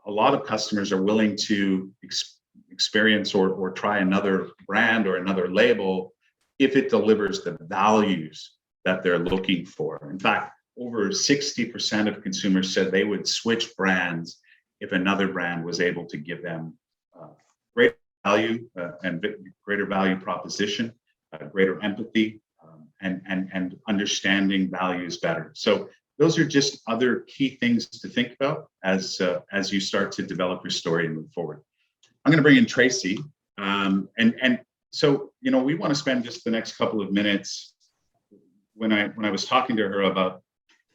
A lot of customers are willing to experience or try another brand or another label if it delivers the values that they're looking for. In fact, over 60% of consumers said they would switch brands if another brand was able to give them greater value and greater value proposition, greater empathy, and understanding values better. So those are just other key things to think about as you start to develop your story and move forward. I'm going to bring in Tracy, and so you know, we want to spend just the next couple of minutes. When I was talking to her about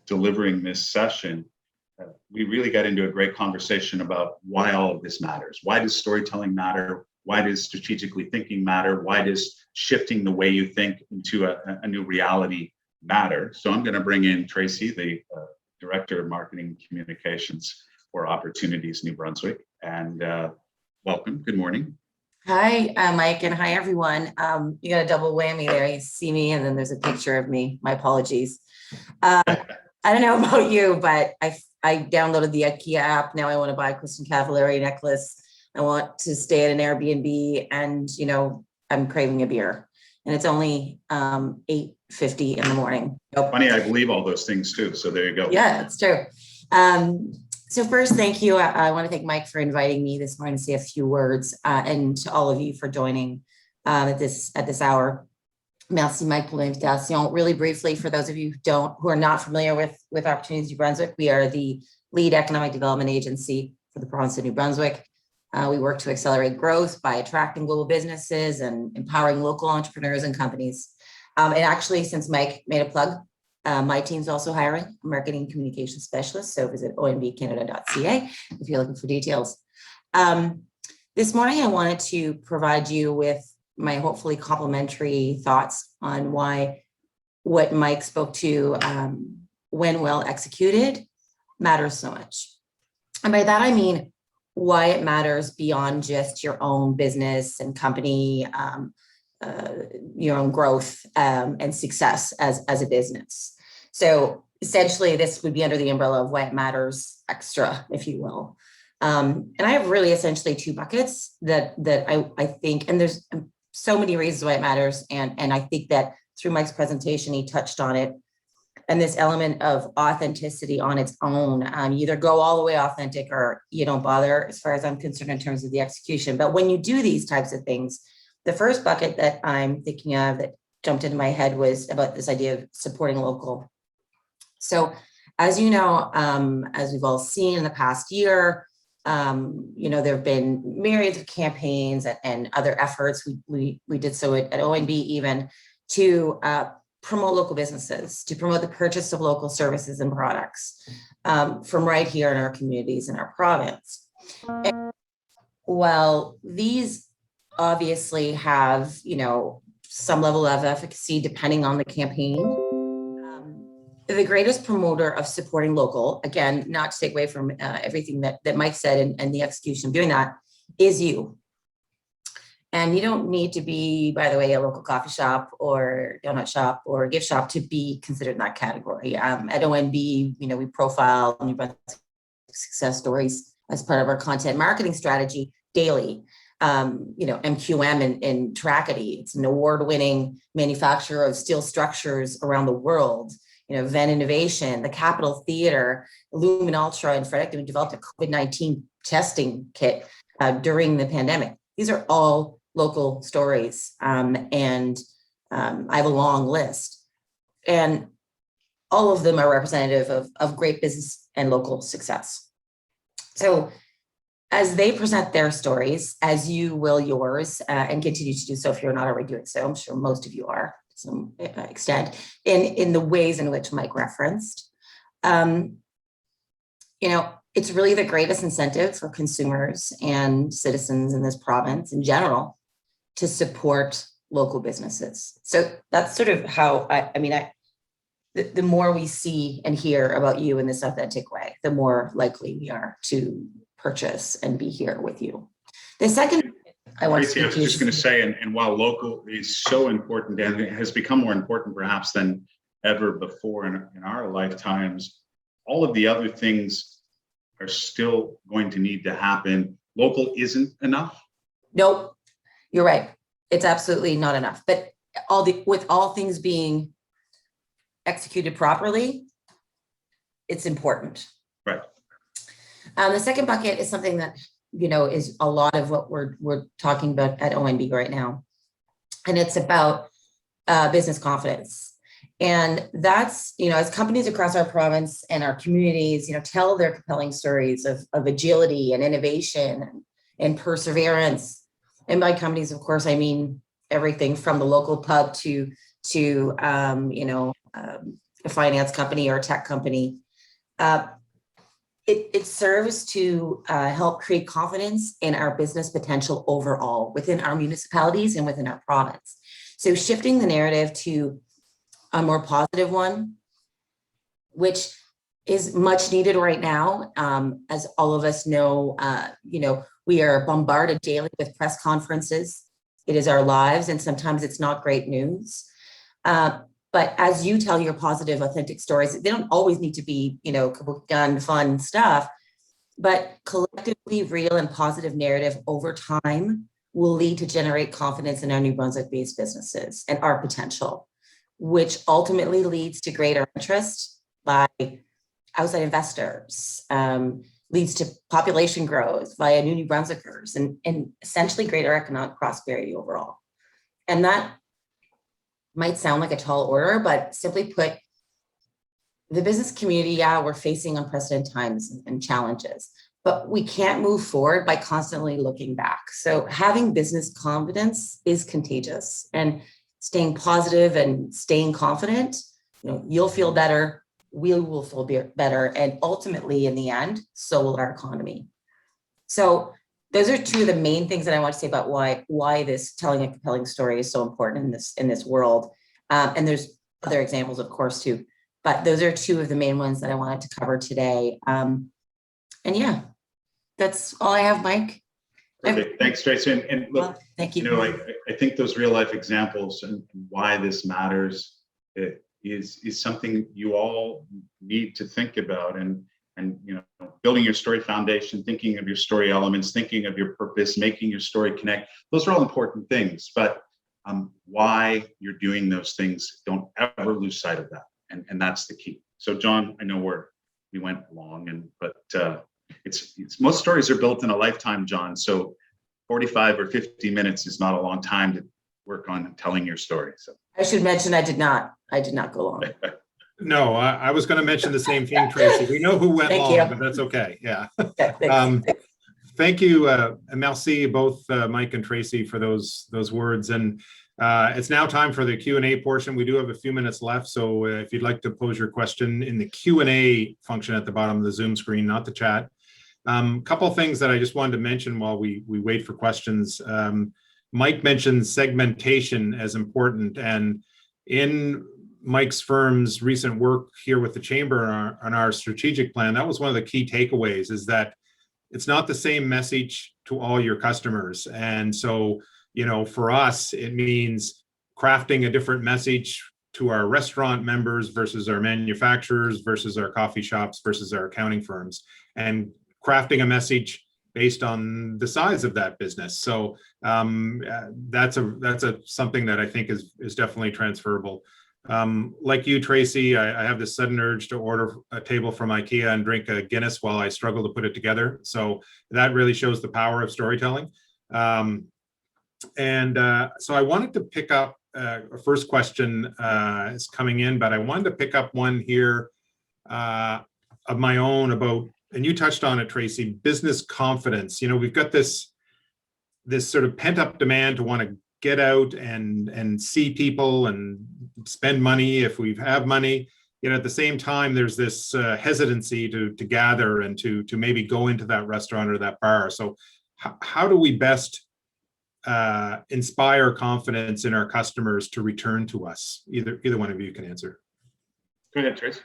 delivering this session, we really got into a great conversation about why all of this matters. Why does storytelling matter? Why does strategically thinking matter? Why does shifting the way you think into a new reality matter? So I'm going to bring in Tracy, the Director of Marketing Communications for Opportunities New Brunswick. And welcome. Good morning. Hi, Mike, and hi, everyone. You got a double whammy there. You see me, and then there's a picture of me. My apologies. I don't know about you, but I downloaded the IKEA app. Now I want to buy a Christian Cavallari necklace. I want to stay at an Airbnb, and you know, I'm craving a beer, and it's only 8:50 in the morning. Nope. Funny, I believe all those things too. So there you go. Yeah, it's true. So first, thank you. I want to thank Mike for inviting me this morning to say a few words, and to all of you for joining at this hour. Merci, Mike, pour l'invitation. Really briefly, for those of you who are not familiar with Opportunities New Brunswick, we are the lead economic development agency for the province of New Brunswick. We work to accelerate growth by attracting global businesses and empowering local entrepreneurs and companies. And actually, since Mike made a plug, my team's also hiring a marketing communication specialist. So visit onbcanada.ca if you're looking for details. This morning, I wanted to provide you with my hopefully complimentary thoughts on why what Mike spoke to, when well executed, matters so much. And by that, I mean why it matters beyond just your own business and company, your own growth and success as a business. So essentially, this would be under the umbrella of why it matters extra, if you will. And I have really essentially two buckets that I think, and there's so many reasons why it matters. And I think that through Mike's presentation, he touched on it. And this element of authenticity on its own, you either go all the way authentic or you don't bother, as far as I'm concerned, in terms of the execution. But when you do these types of things, the first bucket that I'm thinking of that jumped into my head was about this idea of supporting local. So as you know, as we've all seen in the past year, you know, there have been myriads of campaigns and other efforts. We did so at ONB even to promote local businesses, to promote the purchase of local services and products from right here in our communities in our province. And while these obviously have, some level of efficacy depending on the campaign, the greatest promoter of supporting local, again, not to take away from everything that Mike said and the execution of doing that, is you. And you don't need to be, by the way, a local coffee shop or donut shop or gift shop to be considered in that category. At ONB, we profile New Brunswick success stories as part of our content marketing strategy daily. MQM in Tracadie, it's an award-winning manufacturer of steel structures around the world. Venn Innovation, the Capitol Theater, Lumen Ultra, and Fredericton, we developed a COVID-19 testing kit during the pandemic. These are all local stories, and I have a long list. And all of them are representative of great business and local success. So as they present their stories, as you will yours, and continue to do so if you're not already doing so, I'm sure most of you are to some extent, in the ways in which Mike referenced, it's really the greatest incentive for consumers and citizens in this province in general to support local businesses. So that's sort of how the more we see and hear about you in this authentic way, the more likely we are to purchase and be here with you. The second I was just going to say, and while local is so important and it has become more important perhaps than ever before in our lifetimes, all of the other things are still going to need to happen. Local isn't enough. Nope, you're right. It's absolutely not enough. But with all things being executed properly, it's important. Right. The second bucket is something that is a lot of what we're talking about at ONB right now, and it's about business confidence. And that's, as companies across our province and our communities, tell their compelling stories of agility and innovation and perseverance. And by companies, of course, I mean everything from the local pub to a finance company or a tech company. It serves to help create confidence in our business potential overall within our municipalities and within our province. So shifting the narrative to a more positive one, which is much needed right now. As all of us know, we are bombarded daily with press conferences. It is our lives, and sometimes it's not great news. But as you tell your positive, authentic stories, they don't always need to be, gun fun stuff, but collectively real and positive narrative over time will lead to generate confidence in our New Brunswick-based businesses and our potential, which ultimately leads to greater interest by outside investors, leads to population growth via New Brunswickers, and essentially greater economic prosperity overall. And that might sound like a tall order, but simply put, the business community, we're facing unprecedented times and challenges, but we can't move forward by constantly looking back. So having business confidence is contagious, and staying positive and staying confident, you'll feel better, we will feel better, and ultimately in the end, so will our economy. So those are two of the main things that I want to say about why this telling a compelling story is so important in this world. And there's other examples, of course, too, but those are two of the main ones that I wanted to cover today. And yeah, that's all I have, Mike. Okay, thanks, Tracy. And look, well, thank you. I think those real life examples and why this matters is something you all need to think about, and building your story foundation, thinking of your story elements, thinking of your purpose, making your story connect. Those are all important things, but why you're doing those things, don't ever lose sight of that. And that's the key. So John, I know we went long, but it's most stories are built in a lifetime, John. So 45 or 50 minutes is not a long time to work on telling your story. So I should mention I did not go long. No, I was going to mention the same thing, Tracy. We know who went long, but that's okay. Yeah. Thank you, merci both Mike and Tracy for those words. And It's now time for the Q&A portion. We do have a few minutes left, so if you'd like to pose your question in the Q&A function at the bottom of the Zoom screen, not the chat. Couple of things that I just wanted to mention while we wait for questions. Mike mentioned segmentation as important, and in Mike's firm's recent work here with the Chamber on our strategic plan, that was one of the key takeaways, is that it's not the same message to all your customers. And so, you know, for us, it means crafting a different message to our restaurant members versus our manufacturers versus our coffee shops versus our accounting firms, and crafting a message based on the size of that business. So that's something that I think is definitely transferable. Like you, Tracy, I have this sudden urge to order a table from IKEA and drink a Guinness while I struggle to put it together. So that really shows the power of storytelling. So I wanted to pick up a first question is coming in, but I wanted to pick up one here of my own about, and you touched on it, Tracy, business confidence. You know, we've got this sort of pent up demand to want to get out and see people and spend money if we have money. Yet at the same time, there's this hesitancy to gather and to maybe go into that restaurant or that bar. So how do we best inspire confidence in our customers to return to us? Either one of you can answer. Go ahead, Tracy.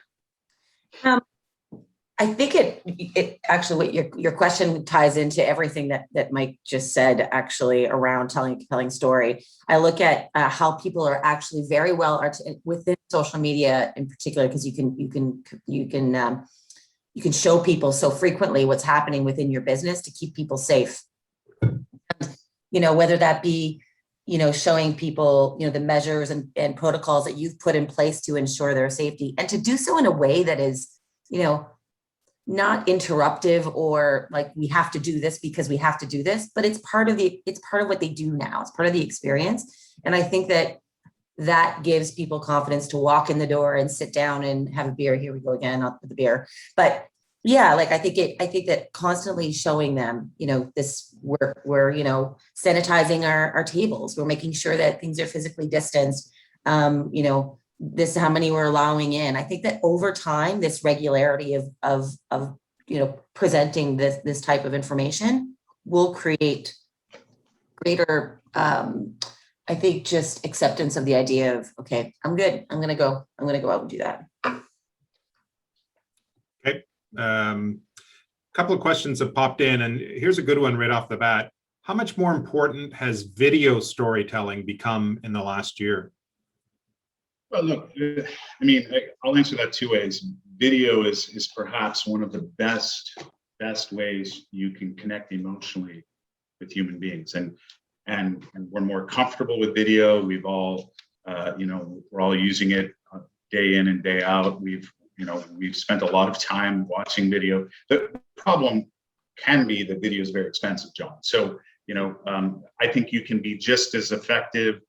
I think it actually, what your question ties into everything that Mike just said, actually, around telling a compelling story. I look at how people are actually very well within social media in particular, because you can show people so frequently what's happening within your business to keep people safe. You know, whether that be, you know, showing people, you know, the measures and protocols that you've put in place to ensure their safety, and to do so in a way that is, you know, not interruptive or like we have to do this because we have to do this, but it's part of what they do now. It's part of the experience. And I think that gives people confidence to walk in the door and sit down and have a beer. Here we go again, not with the beer. But yeah, like I think that constantly showing them, you know, we're you know, sanitizing our tables. We're making sure that things are physically distanced. You know, this is how many we're allowing in. I think that over time, this regularity of you know, presenting this type of information will create greater, I think, just acceptance of the idea of, okay, I'm good. I'm gonna go out and do that. Okay, couple of questions have popped in, and here's a good one right off the bat. How much more important has video storytelling become in the last year? Well, look, I mean, I'll answer that two ways. Video is perhaps one of the best ways you can connect emotionally with human beings, and we're more comfortable with video. We've all, you know, we're all using it day in and day out. We've spent a lot of time watching video. The problem can be that video is very expensive, John. So, you know, I think you can be just as effective,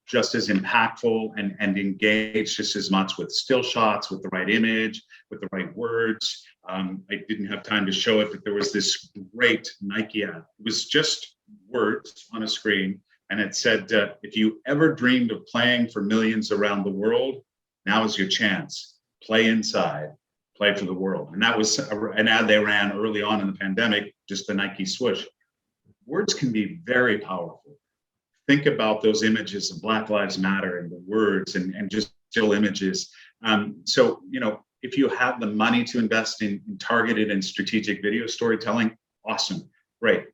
just as impactful and engaged just as much with still shots, with the right image, with the right words. I didn't have time to show it, but there was this great Nike ad. It was just words on a screen, and it said, if you ever dreamed of playing for millions around the world, now is your chance. Play inside, play for the world. And that was an ad they ran early on in the pandemic, just the Nike swoosh. Words can be very powerful. Think about those images of Black Lives Matter and the words and just still images. So, you know, if you have the money to invest in targeted and strategic video storytelling, awesome, great.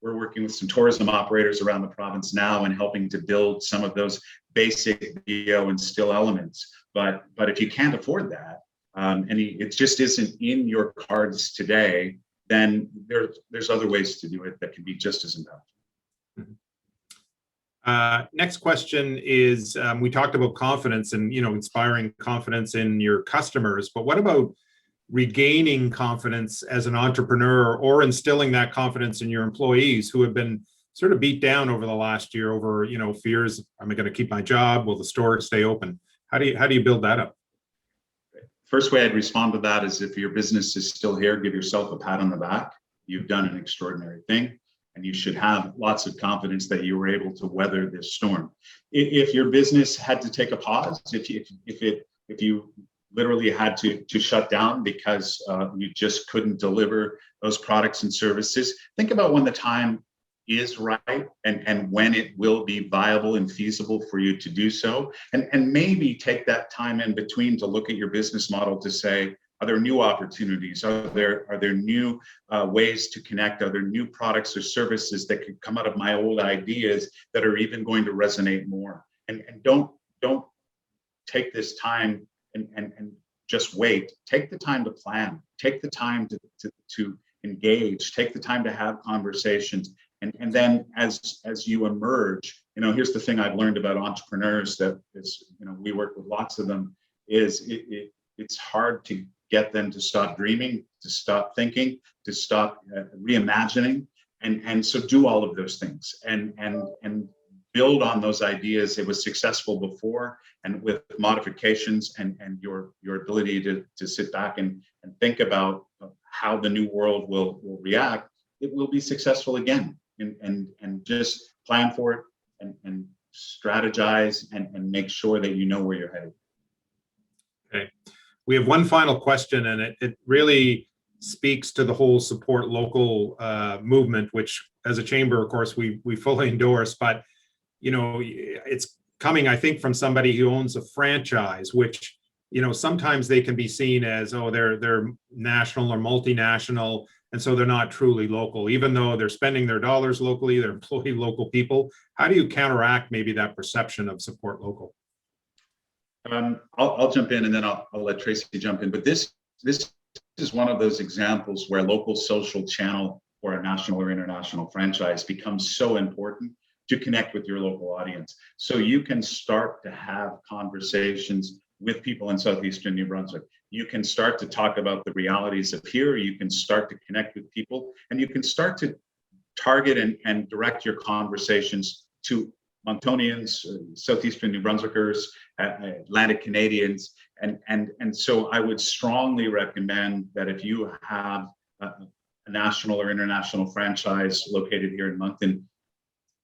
We're working with some tourism operators around the province now and helping to build some of those basic video and still elements. But if you can't afford that, and it just isn't in your cards today, then there's other ways to do it that can be just as impactful. Mm-hmm. Next question is, we talked about confidence and, you know, inspiring confidence in your customers, but what about regaining confidence as an entrepreneur, or instilling that confidence in your employees who have been sort of beat down over the last year over, you know, fears? Am I going to keep my job? Will the store stay open? How do you build that up? First way I'd respond to that is, if your business is still here, give yourself a pat on the back. You've done an extraordinary thing. and you should have lots of confidence that you were able to weather this storm. If your business had to take a pause, if you literally had to shut down because you just couldn't deliver those products and services, think about when the time is right and when it will be viable and feasible for you to do so. And maybe take that time in between to look at your business model to say, are there new opportunities? Are there new ways to connect? Are there new products or services that could come out of my old ideas that are even going to resonate more? And don't take this time and just wait. Take the time to plan. Take the time to engage. Take the time to have conversations. And then as you emerge, here's the thing I've learned about entrepreneurs that is, we work with lots of them, is it's hard to get them to stop dreaming, to stop thinking, to stop reimagining. And so do all of those things and build on those ideas. It was successful before, and with modifications and your ability to sit back and think about how the new world will react, it will be successful again. And just plan for it and strategize and make sure that you know where you're headed. Okay. We have one final question, and it really speaks to the whole support local movement, which as a chamber, of course, we fully endorse, but it's coming, I think, from somebody who owns a franchise, which, sometimes they can be seen as, oh, they're national or multinational, and so they're not truly local, even though they're spending their dollars locally, they're employing local people. How do you counteract maybe that perception of support local? I'll jump in, and then I'll let Tracy jump in. But this is one of those examples where local social channel or a national or international franchise becomes so important to connect with your local audience. So you can start to have conversations with people in southeastern New Brunswick. You can start to talk about the realities of here. You can start to connect with people, and you can start to target and direct your conversations to Montonians, southeastern New Brunswickers, Atlantic Canadians. And so I would strongly recommend that if you have a national or international franchise located here in Moncton,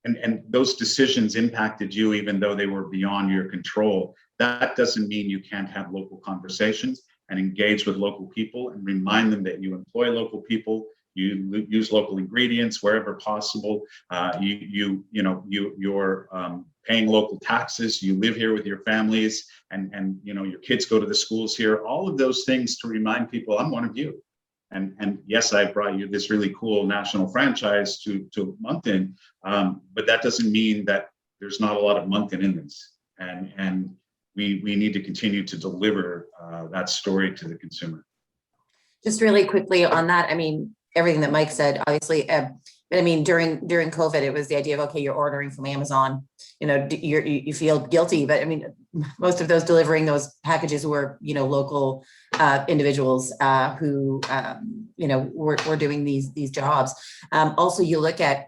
and those decisions impacted you even though they were beyond your control, that doesn't mean you can't have local conversations and engage with local people and remind them that you employ local people, you use local ingredients wherever possible, you're paying local taxes, you live here with your families, and your kids go to the schools here. All of those things to remind people, I'm one of you. And yes, I brought you this really cool national franchise to Moncton, but that doesn't mean that there's not a lot of Moncton in this. And we need to continue to deliver that story to the consumer. Just really quickly on that, everything that Mike said, obviously, but during COVID, it was the idea of, okay, you're ordering from Amazon, you feel guilty, but most of those delivering those packages were, local individuals who, were doing these jobs. Also, you look at,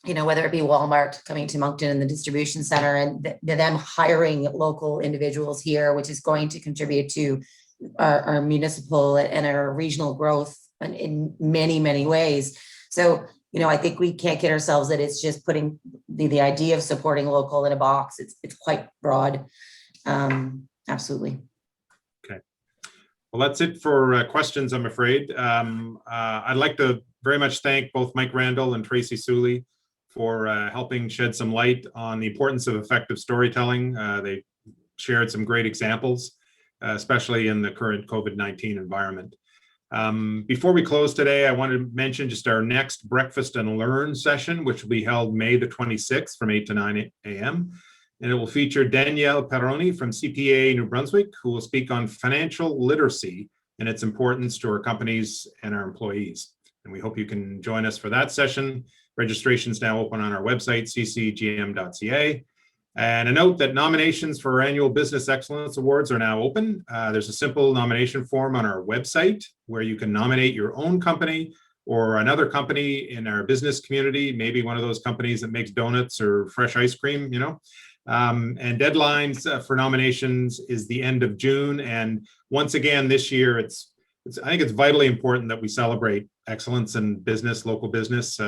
whether it be Walmart coming to Moncton in the distribution center and them hiring local individuals here, which is going to contribute to our municipal and our regional growth in many, many ways. So, I think we can't kid ourselves that it's just putting the idea of supporting local in a box. It's quite broad. Absolutely. Okay. Well, that's it for questions, I'm afraid. I'd like to very much thank both Mike Randall and Tracy Suley for helping shed some light on the importance of effective storytelling. They shared some great examples, especially in the current COVID-19 environment. Before we close today, I want to mention just our next Breakfast and Learn session, which will be held May the 26th from 8 to 9 a.m. And it will feature Danielle Perroni from CPA New Brunswick, who will speak on financial literacy and its importance to our companies and our employees. And we hope you can join us for that session. Registration is now open on our website, ccgm.ca. And a note that nominations for our annual Business Excellence Awards are now open. There's a simple nomination form on our website where you can nominate your own company or another company in our business community, maybe one of those companies that makes donuts or fresh ice cream, And deadlines for nominations is the end of June. And once again, this year, I think it's vitally important that we celebrate excellence in business, local business.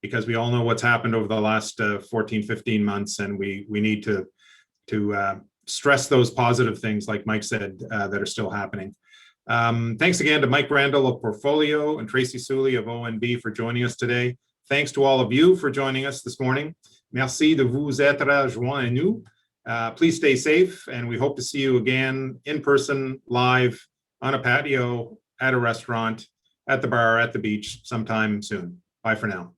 because we all know what's happened over the last 14, 15 months, and we need to stress those positive things, like Mike said, that are still happening. Thanks again to Mike Randall of Portfolio and Tracy Sully of ONB for joining us today. Thanks to all of you for joining us this morning. Merci de vous être joints à nous. Please stay safe, and we hope to see you again in person, live, on a patio, at a restaurant, at the bar, at the beach sometime soon. Bye for now.